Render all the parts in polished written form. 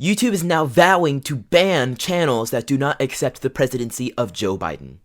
YouTube is now vowing to ban channels that do not accept the presidency of Joe Biden.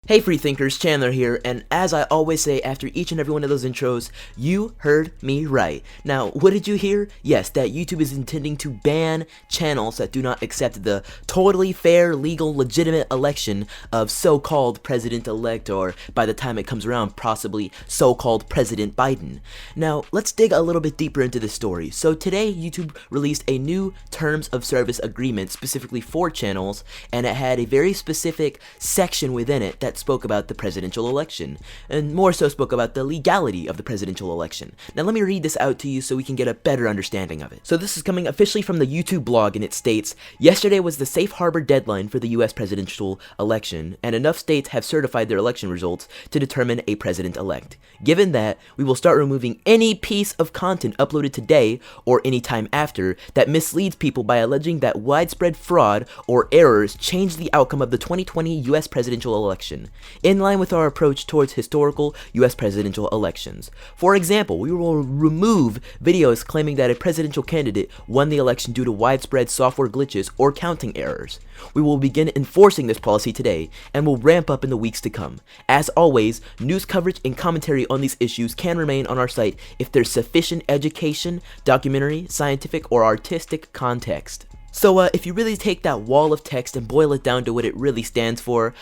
Hey freethinkers, Chandler here, and as I always say after each and every one of those intros, you heard me right. Now, what did you hear? Yes, that YouTube is intending to ban channels that do not accept the totally fair, legal, legitimate election of so-called President-elect, or by the time it comes around, possibly so-called President Biden. Now, let's dig a little bit deeper into this story. So today, YouTube released a new Terms of Service agreement specifically for channels, and it had a very specific section within it that spoke about the presidential election, and more so spoke about the legality of the presidential election. Now let me read this out to you so we can get a better understanding of it. So this is coming officially from the YouTube blog, and it states, "Yesterday was the safe harbor deadline for the US presidential election, and enough states have certified their election results to determine a president-elect. Given that, we will start removing any piece of content uploaded today or any time after that misleads people by alleging that widespread fraud or errors changed the outcome of the 2020 US presidential election, in line with our approach towards historical US presidential elections. For example, we will remove videos claiming that a presidential candidate won the election due to widespread software glitches or counting errors. We will begin enforcing this policy today and will ramp up in the weeks to come. As always, news coverage and commentary on these issues can remain on our site if there's sufficient education, documentary, scientific, or artistic context." So if you really take that wall of text and boil it down to what it really stands for,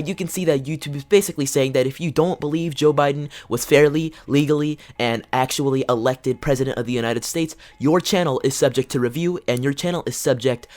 you can see that YouTube is basically saying that if you don't believe Joe Biden was fairly, legally, and actually elected President of the United States, your channel is subject to review and your channel is subject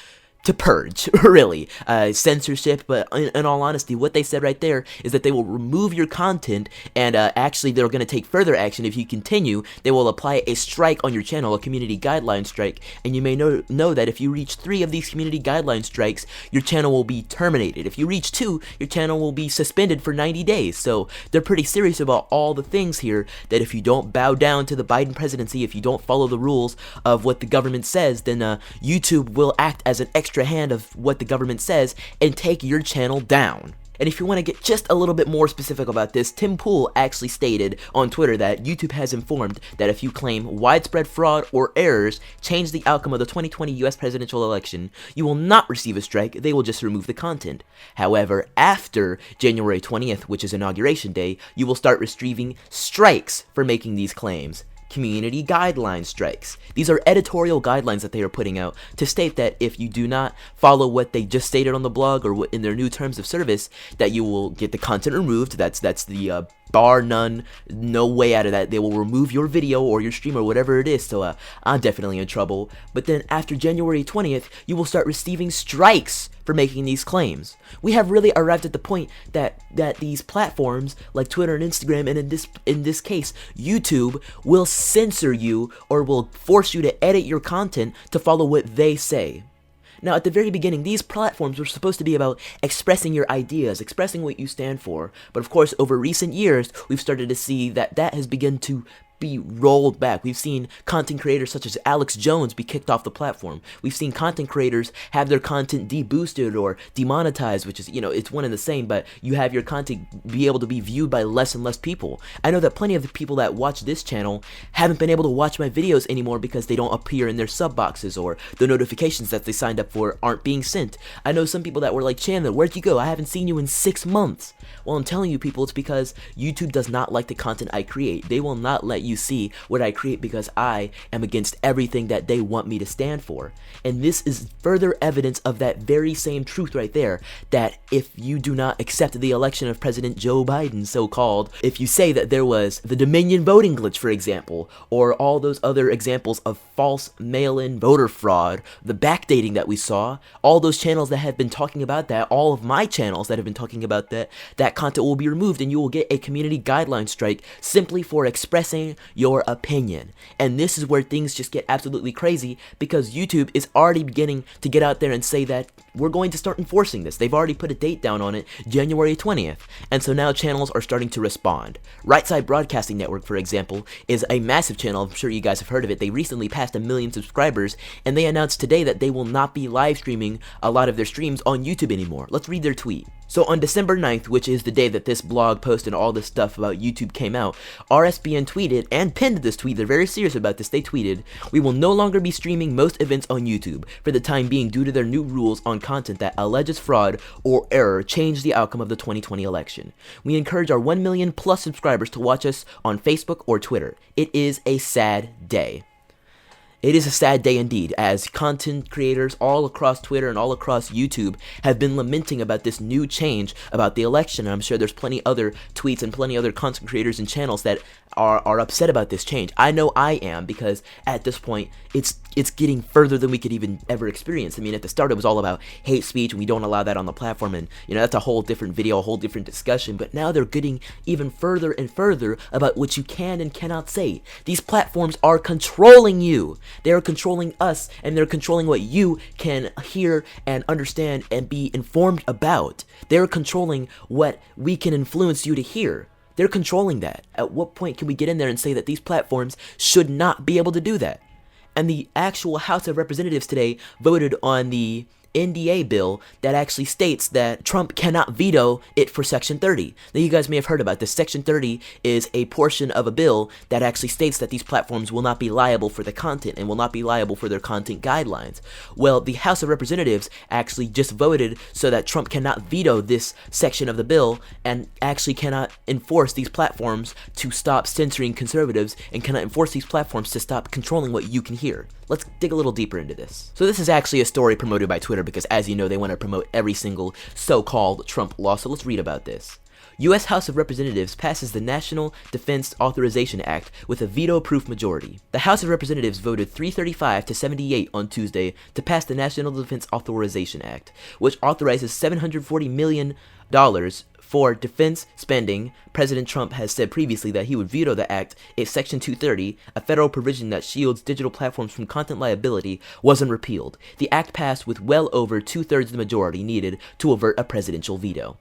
to purge, really, censorship. But in all honesty, what they said right there is that they will remove your content, and actually they're going to take further action if you continue. They will apply a strike on your channel, a community guideline strike, and you may know that if you reach 3 of these community guideline strikes, your channel will be terminated. If you reach 2, your channel will be suspended for 90 days. So they're pretty serious about all the things here, that if you don't bow down to the Biden presidency, if you don't follow the rules of what the government says, then YouTube will act as an extra hand of what the government says and take your channel down. And if you want to get just a little bit more specific about this, Tim Pool actually stated on Twitter that YouTube has informed that if you claim widespread fraud or errors change the outcome of the 2020 US presidential election, you will not receive a strike, they will just remove the content. However, after January 20th, which is Inauguration Day, you will start receiving strikes for making these claims. Community guideline strikes. These are editorial guidelines that they are putting out to state that if you do not follow what they just stated on the blog or in their new terms of service, that you will get the content removed. That's the bar none, no way out of that. They will remove your video or your stream or whatever it is. So I'm definitely in trouble. But then after January 20th, you will start receiving strikes for making these claims. We have really arrived at the point that these platforms like Twitter and Instagram, and in this case YouTube, will censor you or will force you to edit your content to follow what they say. Now, at the very beginning, these platforms were supposed to be about expressing your ideas, expressing what you stand for. But of course, over recent years, we've started to see that has begun to be rolled back. We've seen content creators such as Alex Jones be kicked off the platform. We've seen content creators have their content deboosted or demonetized, which is, it's one and the same, but you have your content be able to be viewed by less and less people. I know that plenty of the people that watch this channel haven't been able to watch my videos anymore because they don't appear in their sub boxes, or the notifications that they signed up for aren't being sent. I know some people that were like, "Chandler, where'd you go? I haven't seen you in 6 months." Well, I'm telling you people, it's because YouTube does not like the content I create. They will not let you see what I create because I am against everything that they want me to stand for. And this is further evidence of that very same truth right there, that if you do not accept the election of President Joe Biden, so-called, if you say that there was the Dominion voting glitch, for example, or all those other examples of false mail-in voter fraud, the backdating that we saw, all those channels that have been talking about that, all of my channels that have been talking about that content will be removed, and you will get a community guideline strike simply for expressing voicing your opinion. And this is where things just get absolutely crazy, because YouTube is already beginning to get out there and say that we're going to start enforcing this. They've already put a date down on it, January 20th. And so now channels are starting to respond. Right Side Broadcasting Network, for example, is a massive channel. I'm sure you guys have heard of it. They recently passed 1 million subscribers, and they announced today that they will not be live streaming a lot of their streams on YouTube anymore. Let's read their tweet. So on December 9th, which is the day that this blog post and all this stuff about YouTube came out, RSBN tweeted and pinned this tweet. They're very serious about this. They tweeted, "We will no longer be streaming most events on YouTube for the time being due to their new rules on content that alleges fraud or error changed the outcome of the 2020 election. We encourage our 1 million plus subscribers to watch us on Facebook or Twitter. It is a sad day." It is a sad day indeed, as content creators all across Twitter and all across YouTube have been lamenting about this new change about the election. And I'm sure there's plenty other tweets and plenty other content creators and channels that are upset about this change. I know I am, because at this point it's getting further than we could even ever experience. I mean, at the start it was all about hate speech, and we don't allow that on the platform, and you know, that's a whole different video, a whole different discussion. But now they're getting even further and further about what you can and cannot say. These platforms are controlling you. They are controlling us, and they're controlling what you can hear and understand and be informed about. They're controlling what we can influence you to hear. They're controlling that. At what point can we get in there and say that these platforms should not be able to do that? And the actual House of Representatives today voted on the NDA bill that actually states that Trump cannot veto it for Section 30. Now, you guys may have heard about this. Section 30 is a portion of a bill that actually states that these platforms will not be liable for the content and will not be liable for their content guidelines. Well, the House of Representatives actually just voted so that Trump cannot veto this section of the bill and actually cannot enforce these platforms to stop censoring conservatives and cannot enforce these platforms to stop controlling what you can hear. Let's dig a little deeper into this. So this is actually a story promoted by Twitter, because as you know, they want to promote every single so-called Trump law. So let's read about this. U.S. House of Representatives passes the National Defense Authorization Act with a veto-proof majority. The House of Representatives voted 335 to 78 on Tuesday to pass the National Defense Authorization Act, which authorizes $740 million for defense spending. President Trump has said previously that he would veto the act if Section 230, a federal provision that shields digital platforms from content liability, wasn't repealed. The act passed with well over 2/3 the majority needed to avert a presidential veto.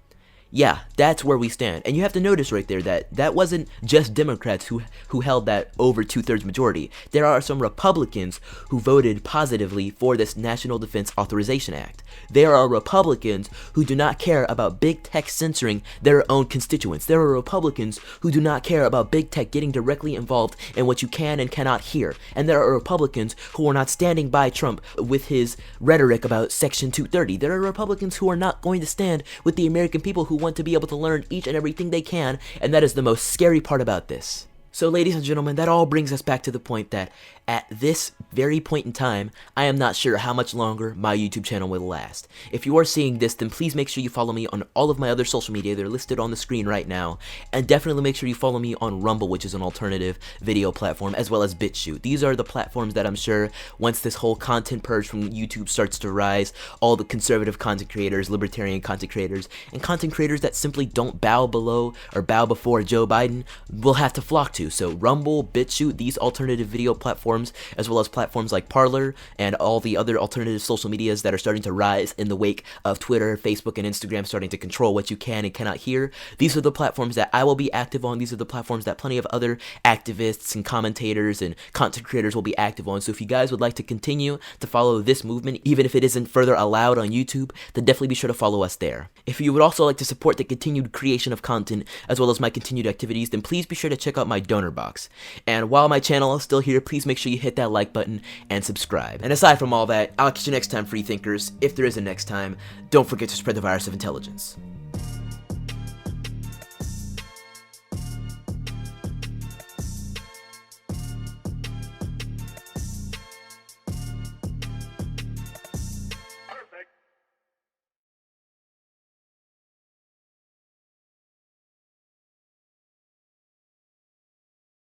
Yeah, that's where we stand. And you have to notice right there that that wasn't just Democrats who held that over 2/3 majority. There are some Republicans who voted positively for this National Defense Authorization Act. There are Republicans who do not care about big tech censoring their own constituents. There are Republicans who do not care about big tech getting directly involved in what you can and cannot hear. And there are Republicans who are not standing by Trump with his rhetoric about Section 230. There are Republicans who are not going to stand with the American people who want to be able to learn each and everything they can, and that is the most scary part about this. So ladies and gentlemen, that all brings us back to the point that at this very point in time, I am not sure how much longer my YouTube channel will last. If you are seeing this, then please make sure you follow me on all of my other social media. They're listed on the screen right now. And definitely make sure you follow me on Rumble, which is an alternative video platform, as well as BitChute. These are the platforms that I'm sure once this whole content purge from YouTube starts to rise, all the conservative content creators, libertarian content creators, and content creators that simply don't bow below or bow before Joe Biden will have to flock to. So Rumble, BitChute, these alternative video platforms, as well as platforms like Parler and all the other alternative social medias that are starting to rise in the wake of Twitter, Facebook, and Instagram starting to control what you can and cannot hear. These are the platforms that I will be active on. These are the platforms that plenty of other activists and commentators and content creators will be active on. So if you guys would like to continue to follow this movement, even if it isn't further allowed on YouTube, then definitely be sure to follow us there. If you would also like to support the continued creation of content, as well as my continued activities, then please be sure to check out my donor box. And while my channel is still here, please make sure you hit that like button and subscribe. And aside from all that, I'll catch you next time, free thinkers. If there is a next time, don't forget to spread the virus of intelligence.